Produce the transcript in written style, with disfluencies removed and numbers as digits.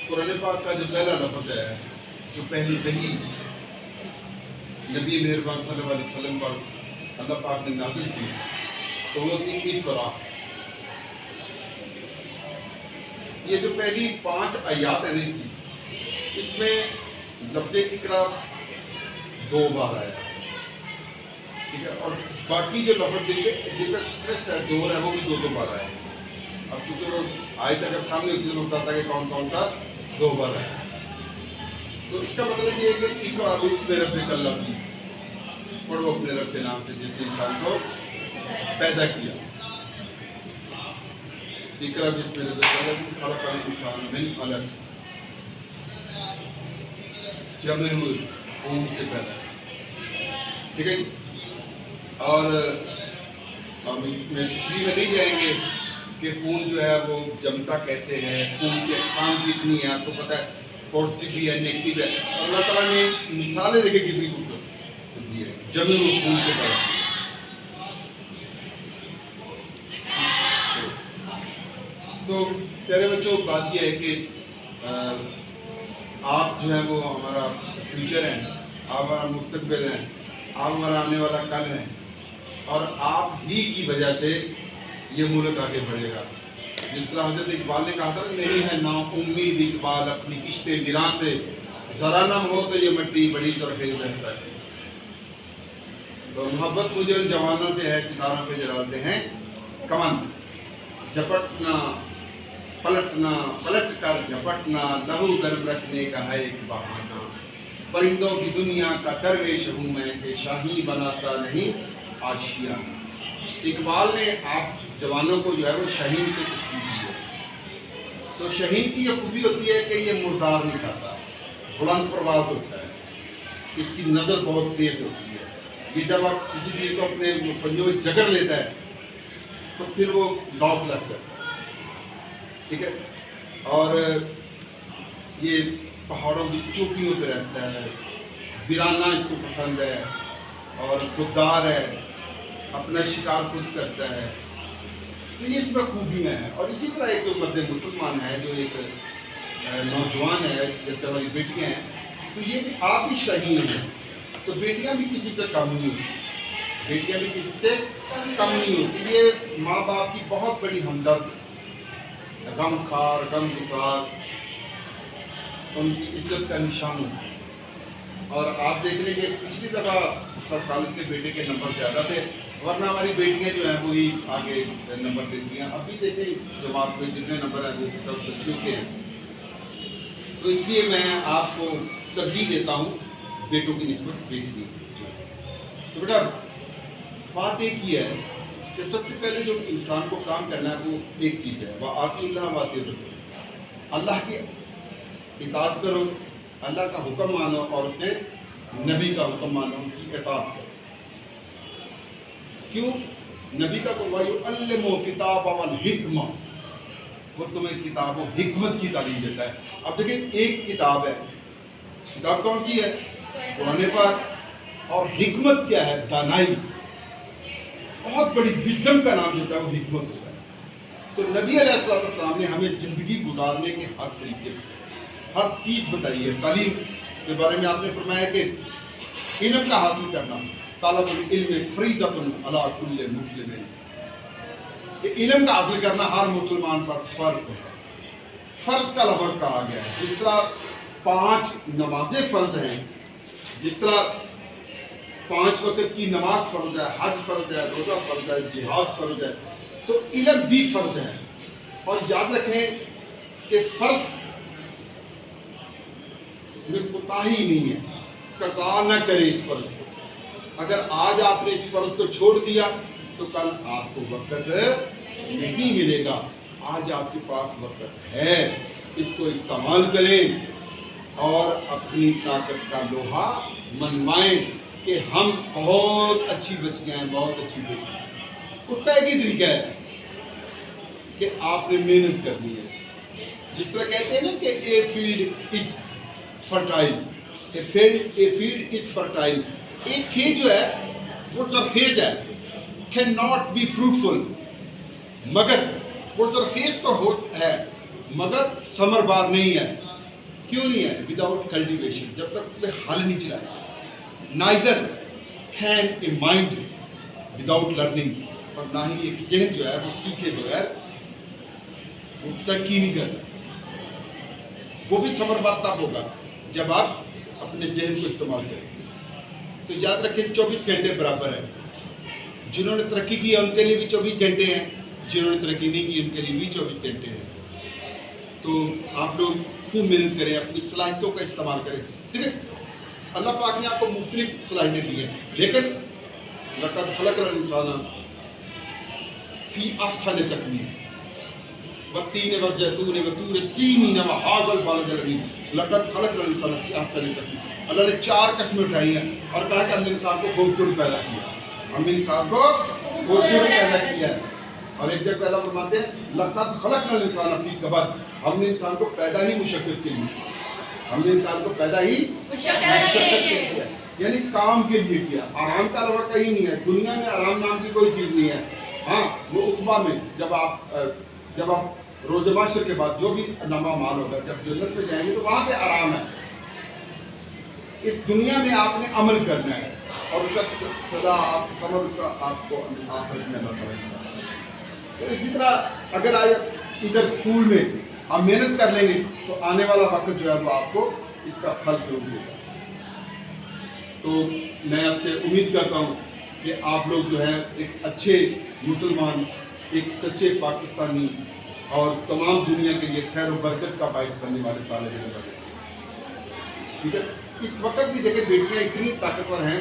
قرآن پاک کا جو پہلا لفظ ہے، جو پہلی وحی نبی مہربان صلی اللہ علیہ وسلم پر اللہ پاک نے نازل کی، تو وہ تھی اقرا۔ یہ جو پہلی 5 آیات ہیں اس کی، اس میں لفظ اقرا 2 بار آیا، ٹھیک ہے، اور باقی جو لفظ جن پہ اسٹریس ہے، زور ہے، وہ بھی 2 بار آئے۔ اب چونکہ وہ آیت اگر سامنے ہوتی تو بتاتا کہ کون کون سا 2 بار آیا۔ تو اس کا مطلب یہ ہے کہ اقرا بسم ربک الذی، پڑھو اپنے رب کے نام سے جس نے انسان کو پیدا کیا۔ اقرا بسم ربک الذی خلق الانسان من علق، جمع ہوئے خون سے پیدا، ٹھیک ہے۔ اور ہم اس میں تشریح میں نہیں جائیں گے کہ خون جو ہے وہ جمتا کیسے ہے، خون کی اقسام کتنی ہے، آپ کو پتہ ہے، پازیٹیو بھی ہے، نیگیٹو ہے۔ اللہ تعالیٰ نے مثالیں دیکھیں کتنی خوبصورت دی ہے، جمع ہوئے خون سے پیدا۔ تو پیارے بچوں، بات یہ ہے کہ آپ جو ہے وہ ہمارا فیوچر ہیں، آپ ہمارا مستقبل ہیں، آپ ہمارا آنے والا کل ہیں، اور آپ ہی کی وجہ سے یہ ملک آگے بڑھے گا۔ جس طرح حضرت اقبال نے کہا تھا، نہیں ہے نا امید اقبال اپنی کشت گراں سے، ذرا نم ہو تو یہ مٹی بڑی طرفیز رہتا ہے۔ تو محبت مجھے ان جوانوں سے ہے، ستاروں سے جلاتے ہیں کمن، جھپٹنا پلٹنا، پلٹ کر جھپٹنا، لہو گرم رکھنے کا ہے ایک بہانہ، پرندوں کی دنیا کا درویش ہوں میں کہ شاہی بناتا نہیں آشیانہ۔ اقبال نے آپ جوانوں کو جو ہے وہ شہین سے تشبیہ دی ہے۔ تو شہین کی یہ خوبی ہوتی ہے کہ یہ مردار نہیں کھاتا، بلند پرواز ہوتا ہے، اس کی نظر بہت تیز ہوتی ہے۔ یہ جب آپ کسی چیز کو اپنے پنجوں میں جکڑ لیتا ہے تو پھر وہ لاک لگ جاتا ہے، ٹھیک ہے۔ اور یہ پہاڑوں کی چوٹیوں پہ رہتا ہے، ویرانہ اس کو پسند ہے، اور خوددار ہے، اپنا شکار خود کرتا ہے۔ تو یہ اس میں خوبیاں ہیں۔ اور اسی طرح ایک جو مرد مسلمان ہے، جو ایک نوجوان ہے، جیسے ہماری بیٹیاں ہیں، تو یہ بھی آپ بھی شہین ہیں، تو بیٹیاں بھی کسی سے کم نہیں ہوتی، بیٹیاں بھی کسی سے کم نہیں ہوتی۔ یہ ماں باپ کی بہت بڑی ہمدرد، غم خار، غم گسار، ان کی عزت کا نشان ہوتی ہے۔ اور آپ دیکھ لیں کہ پچھلی دفعہ سر خالد کے بیٹے کے نمبر زیادہ تھے، ورنہ ہماری بیٹیاں جو ہیں وہی آگے نمبر دیتی ہیں۔ ابھی دیکھیں جماعت میں جتنے نمبر ہیں وہ سب بچیوں کے ہیں۔ تو اس لیے میں آپ کو ترجیح دیتا ہوں بیٹوں کی نسبت بیٹی۔ تو بیٹا بات ایک ہی ہے کہ سب سے پہلے جو انسان کو کام کرنا ہے وہ ایک چیز ہے، وہ آتی اللہ و آتی رسول، اللہ کی اطاعت کرو، اللہ کا حکم مانو، اور اس نے نبی کا حکم مانو، اس کی اطاعت کرو۔ کیوں؟ نبی کا وَيُعَلِّمُ کتاب والحکمہ، وہ تمہیں کتاب و حکمت کی تعلیم دیتا ہے۔ اب دیکھیں ایک کتاب ہے، کتاب کون سی ہے؟ قرآن پاک۔ اور حکمت کیا ہے؟ دانائی، بہت بڑی وزڈم کا نام ہوتا ہے وہ حکمت ہوتا ہے۔ تو نبی علیہ السلام نے ہمیں زندگی گزارنے کے ہر طریقے، ہر چیز بتائی ہے۔ تعلیم کے بارے میں آپ نے فرمایا کہ علم کا حاصل کرنا، طالب العلم فریضۃ علی کل مسلم، کہ علم کا حاصل کرنا ہر مسلمان پر فرض ہے۔ فرض کا لفظ کہا گیا ہے، جس طرح 5 نمازیں فرض ہیں، جس طرح 5 وقت کی نماز فرض ہے، حج فرض ہے، روزہ فرض ہے، جہاد فرض ہے، تو علم بھی فرض ہے۔ اور یاد رکھیں کہ فرض میں کوتاہی نہیں ہے، قضا نہ کرے اس فرض کو۔ اگر آج آپ نے اس فرض کو چھوڑ دیا تو کل آپ کو وقت نہیں ملے گا۔ آج آپ کے پاس وقت ہے، اس کو استعمال کریں اور اپنی طاقت کا لوہا منوائیں کہ ہم بہت اچھی بچیاں ہیں، بہت اچھی بیٹی ہیں۔ اس کا ایک ہی طریقہ ہے کہ آپ نے محنت کرنی ہے۔ جس طرح کہتے ہیں نا کہ a field is fertile, a field is fertile, ایک کھیت جو ہے وہ زرخیز ہے، کین ناٹ بی فروٹفل، مگر وہ زرخیز تو ہے مگر ثمر بار نہیں ہے۔ کیوں نہیں ہے؟ وداؤٹ کلٹیویشن، جب تک اس پہ ہل نہیں چلایا. Neither can a mind without learning, اور نہ ہی ایک ذہن جو ہے وہ سیکھے بغیر وہ ترقی نہیں کر سکتا. وہ بھی ثمر باد تب ہوگا جب آپ اپنے ذہن کو استعمال کریں. تو یاد رکھیں 24 گھنٹے برابر ہے. جنہوں نے ترقی کی ہے ان کے لیے بھی 24 گھنٹے ہیں، جنہوں نے ترقی نہیں کی ان کے لیے بھی 24 گھنٹے ہیں. تو آپ لوگ خوب محنت کریں، اپنی صلاحیتوں کا استعمال کریں. دیکھیں اللہ پاک نے آپ کو مختلف صلاحیتیں دی ہیں، لیکن لقد خلقنا الانسان فی احسن تقویم والتین والزیتون وطور سینین وہذا البلد الامین لقد خلقنا الانسان فی احسن تقویم. اللہ نے 4 قسمیں اٹھائی ہیں اور کہا کہ ہم نے انسان کو خوبصورت پیدا کیا، ہم نے انسان کو خوبصورت پیدا کیا ہے. اور ایک جگہ پیدا فرماتے ہیں لقد خلقنا الانسان فی کبد، ہم نے انسان کو پیدا ہی مشقت کے لیے، ہم نے انسان کو پیدا ہی مشقت کے لیے کیا، یعنی کام کے لیے کیا. آرام کا علاوہ کہیں نہیں ہے، دنیا میں آرام نام کی کوئی چیز نہیں ہے. ہاں وہ عقبہ میں جب آپ روز معاشر کے بعد جو بھی نامہ مال ہوگا، جب جنت میں جائیں گے تو وہاں پہ آرام ہے. اس دنیا میں آپ نے عمل کرنا ہے اور اس کا سزا اس کا آپ کو آخرت میں اللہ تعالیٰ دیتا ہے. تو اسی طرح اگر آج ادھر اسکول میں آپ محنت کر لیں گے تو آنے والا وقت جو ہے وہ آپ کو اس کا پھل ضرور ملے گا. تو میں آپ سے امید کرتا ہوں کہ آپ لوگ جو ہے ایک اچھے مسلمان، ایک سچے پاکستانی اور تمام دنیا کے لیے خیر و برکت کا باعث بننے والے طالب علم بنے. ٹھیک ہے. اس وقت بھی دیکھیں بیٹیاں اتنی طاقتور ہیں